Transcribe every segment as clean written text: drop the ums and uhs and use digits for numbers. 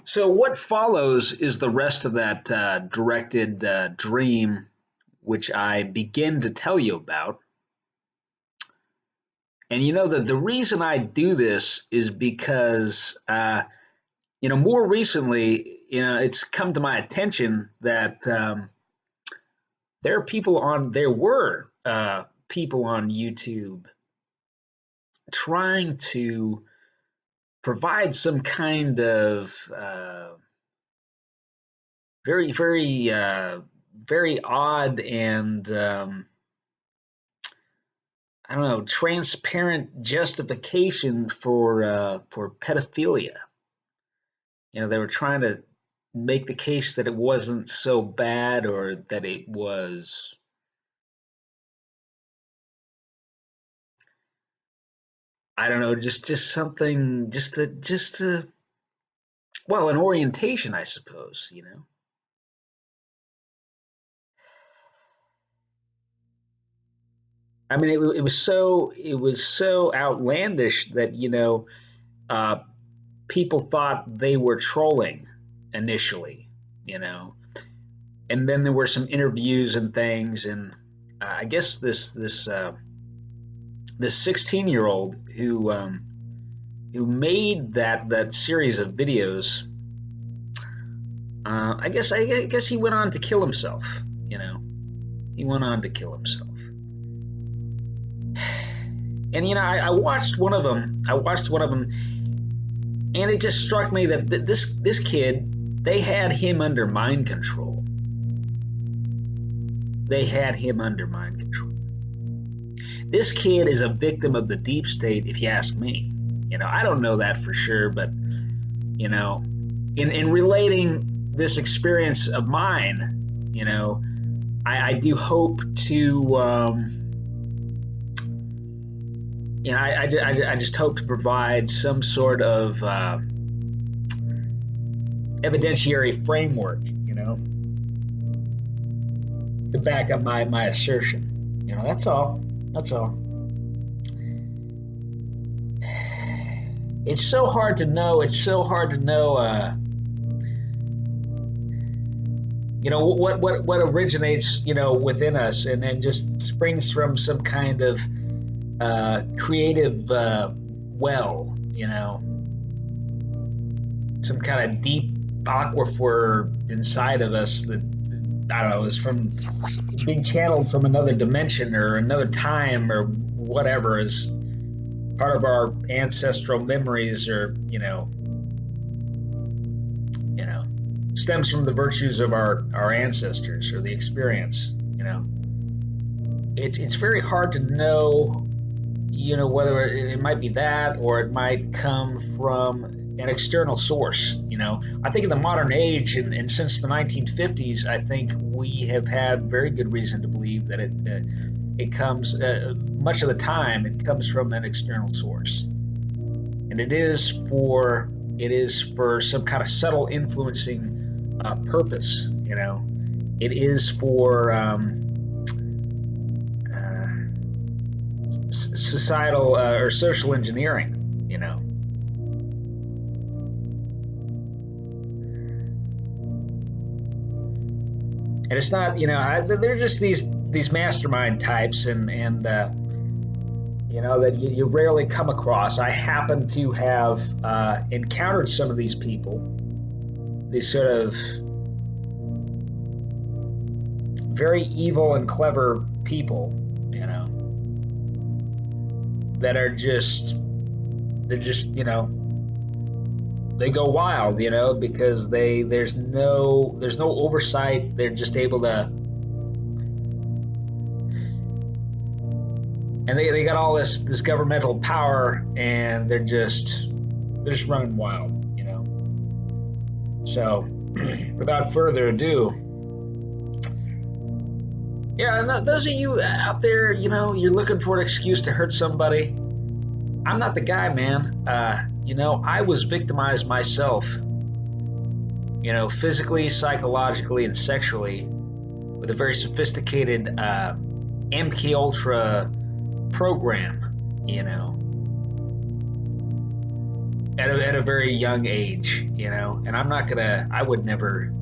So what follows is the rest of that directed dream, which I begin to tell you about. And you know that the reason I do this is because more recently, it's come to my attention that there were people on YouTube trying to provide some kind of very, very, very odd and I don't know, transparent justification for pedophilia. They were trying to make the case that it wasn't so bad or that it was, I don't know, just something, just a well, an orientation, I suppose. I mean, it was so outlandish that uh, people thought they were trolling initially, you know, and then there were some interviews and things, and I guess this 16-year-old who made that series of videos, I guess he went on to kill himself. You know, he went on to kill himself. And I watched one of them. And it just struck me that this kid, they had him under mind control. They had him under mind control. This kid is a victim of the deep state, if you ask me. I don't know that for sure, but in relating this experience of mine, I do hope to. I just hope to provide some sort of evidentiary framework, to back up my assertion. That's all. That's all. It's so hard to know. It's so hard to know. What originates, within us, and then just springs from some kind of creative well, some kind of deep aquifer inside of us that I don't know is from being channeled from another dimension or another time or whatever is part of our ancestral memories or stems from the virtues of our ancestors or the experience. It's very hard to know whether it might be that or it might come from an external source. I think in the modern age and since the 1950s, I think we have had very good reason to believe that it comes much of the time it comes from an external source, and it is for some kind of subtle influencing purpose. It is for societal or social engineering. And it's not, they're just these mastermind types, and that you rarely come across. I happen to have encountered some of these people, these sort of very evil and clever people, that are they're just they go wild, because there's no oversight. They're just able to, and they got all this governmental power, and they're just running wild, So, without further ado, yeah, those of you out there, you're looking for an excuse to hurt somebody. I'm not the guy, man. I was victimized myself, physically, psychologically, and sexually with a very sophisticated MKUltra program, at a very young age, you know. And I would never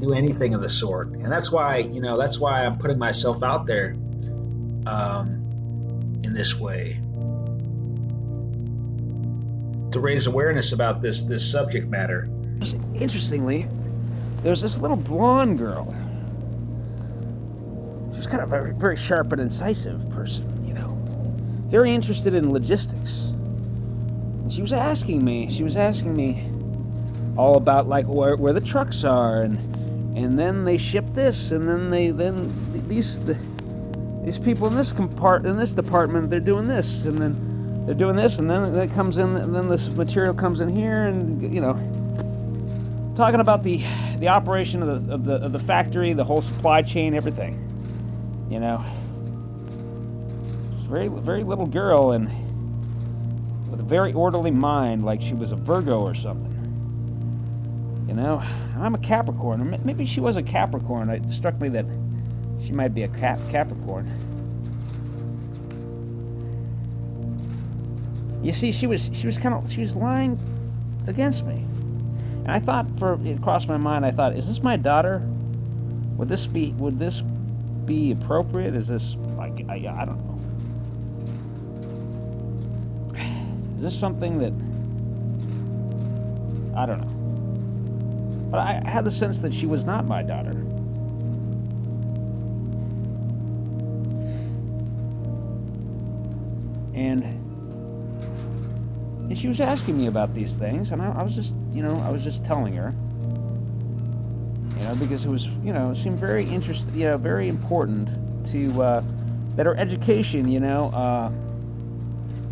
do anything of the sort. And that's why, that's why I'm putting myself out there in this way to raise awareness about this subject matter. Interestingly, there's this little blonde girl. She was kind of a very, very sharp and incisive person, very interested in logistics. And she was asking me all about like where the trucks are, and then they ship this, and then these people in this department, they're doing this, and then they're doing this, and then it comes in, and then this material comes in here, and talking about the operation of the factory, the whole supply chain, everything. Very, very little girl, and with a very orderly mind, like she was a Virgo or something. I'm a Capricorn, or maybe she was a Capricorn. It struck me that she might be a Capricorn. You see, she was lying against me, and I thought, it crossed my mind. I thought, is this my daughter? Would this be appropriate? Is this like I don't know? Is this something that I don't know? But I had the sense that she was not my daughter. And she was asking me about these things, and I was just telling her, because it was, it seemed very interesting, very important to that her education,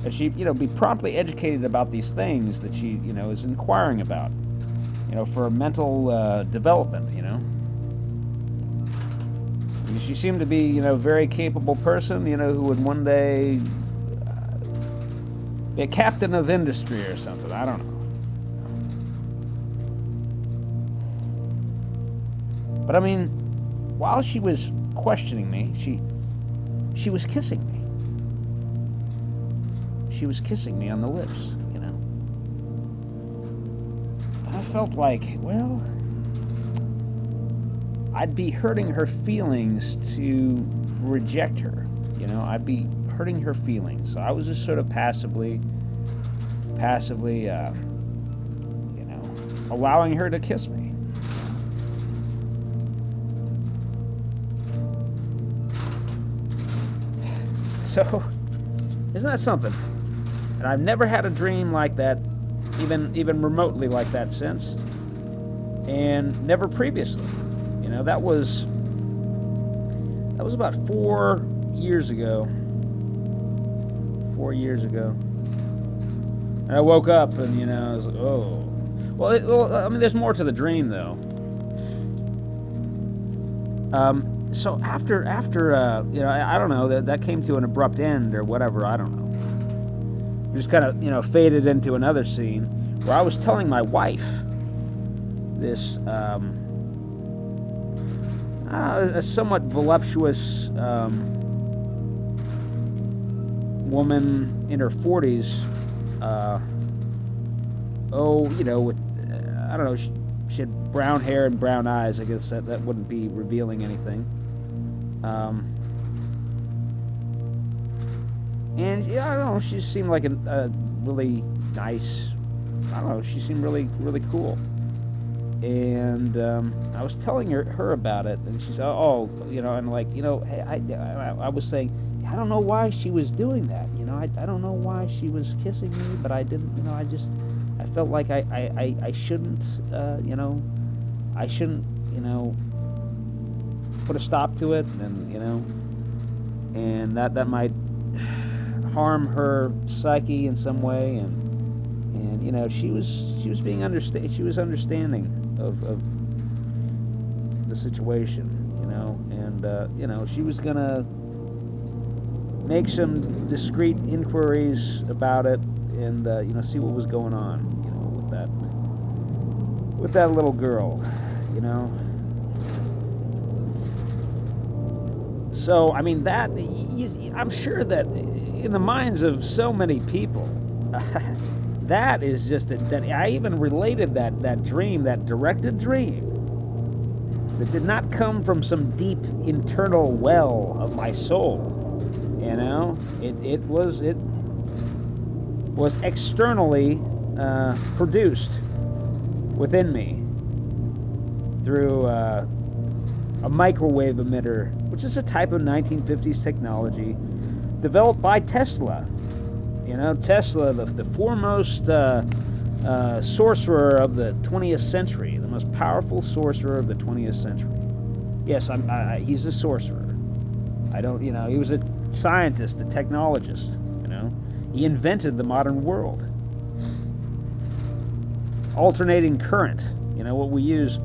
that she, be promptly educated about these things that she, is inquiring about, for mental development, And she seemed to be, a very capable person, who would one day be a captain of industry or something. I don't know. But I mean, while she was questioning me, she was kissing me. She was kissing me on the lips, And I felt like, well, I'd be hurting her feelings to reject her. I'd be hurting her feelings. So I was just sort of passively, allowing her to kiss me. So, isn't that something? And I've never had a dream like that, even remotely like that since, and never previously. That was about 4 years ago. 4 years ago. And I woke up and, I was like, oh. Well, I mean, there's more to the dream, though. So after I don't know, that came to an abrupt end or whatever, I don't know. Just kind of, faded into another scene where I was telling my wife this, a somewhat voluptuous woman in her 40s, with, I don't know, she had brown hair and brown eyes. I guess that wouldn't be revealing anything. And I don't know, she seemed like a really nice, I don't know, she seemed really, really cool. And I was telling her about it, and she said, and like, hey, I was saying, I don't know why she was doing that, I don't know why she was kissing me, but I didn't, I felt like I shouldn't, I shouldn't, put a stop to it, and that might harm her psyche in some way, and she was being understanding of the situation, and she was gonna make some discreet inquiries about it, and see what was going on, with that little girl, So, I mean, I'm sure that in the minds of so many people, That is just that I even related that dream, that directed dream, that did not come from some deep internal well of my soul. You know, it was externally produced within me through a microwave emitter, which is a type of 1950s technology developed by Tesla. You know, Tesla, the foremost sorcerer of the 20th century, the most powerful sorcerer of the 20th century. Yes, he's a sorcerer. I don't, he was a scientist, a technologist, He invented the modern world. Alternating current, what we use,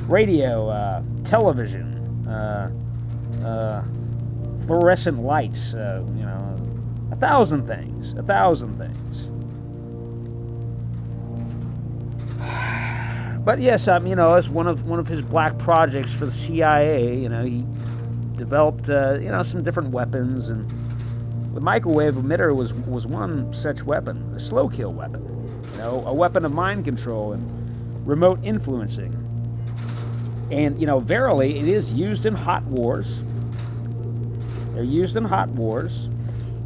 radio, television, fluorescent lights, a thousand things. But yes, as one of his black projects for the CIA, he developed, some different weapons, and the microwave emitter was one such weapon, a slow kill weapon, a weapon of mind control and remote influencing. And verily, it is used in hot wars. They're used in hot wars,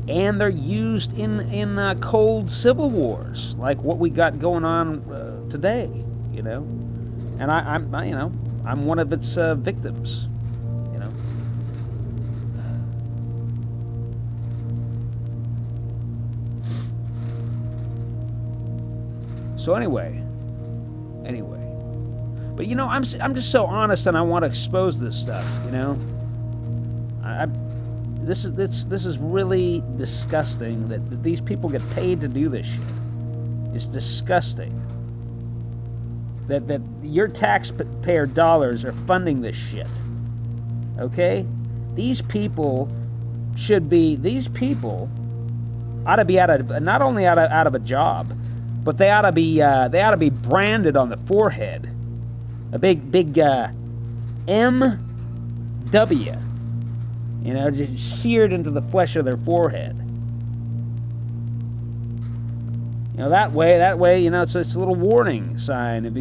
and they're used in cold civil wars, like what we got going on today. And I'm one of its victims. So anyway, but I'm just so honest, and I want to expose this stuff. This is really disgusting that these people get paid to do this shit. It's disgusting that your taxpayer dollars are funding this shit. Okay, these people ought to be not only out of a job, but they ought to be branded on the forehead, a big M.W. Just seared into the flesh of their forehead. That way, it's a little warning sign of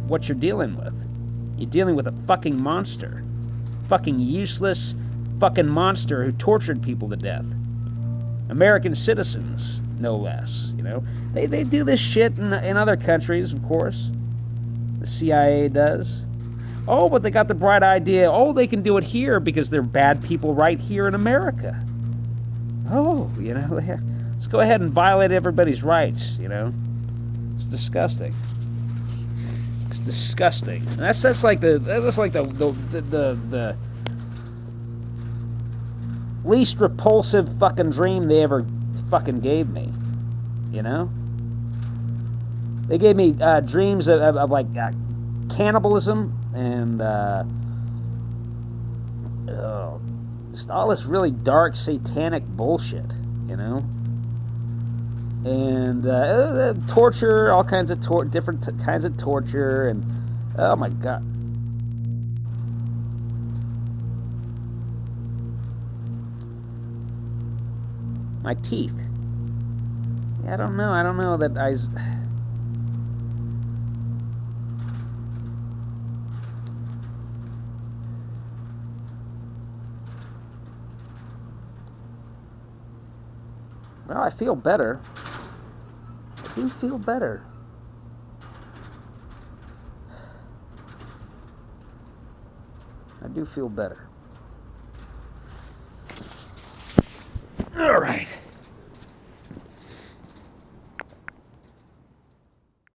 what you're dealing with. You're dealing with a fucking monster, fucking useless, fucking monster who tortured people to death. American citizens, no less. They do this shit in other countries, of course. The CIA does. Oh, but they got the bright idea. Oh, they can do it here because they're bad people right here in America. Oh, let's go ahead and violate everybody's rights. It's disgusting. It's disgusting. And that's like the least repulsive fucking dream they ever fucking gave me. They gave me dreams of like cannibalism and just all this really dark satanic bullshit, and torture, all kinds of different kinds of torture, and oh my god. My teeth. I don't know that well, I feel better. I do feel better. I do feel better. All right.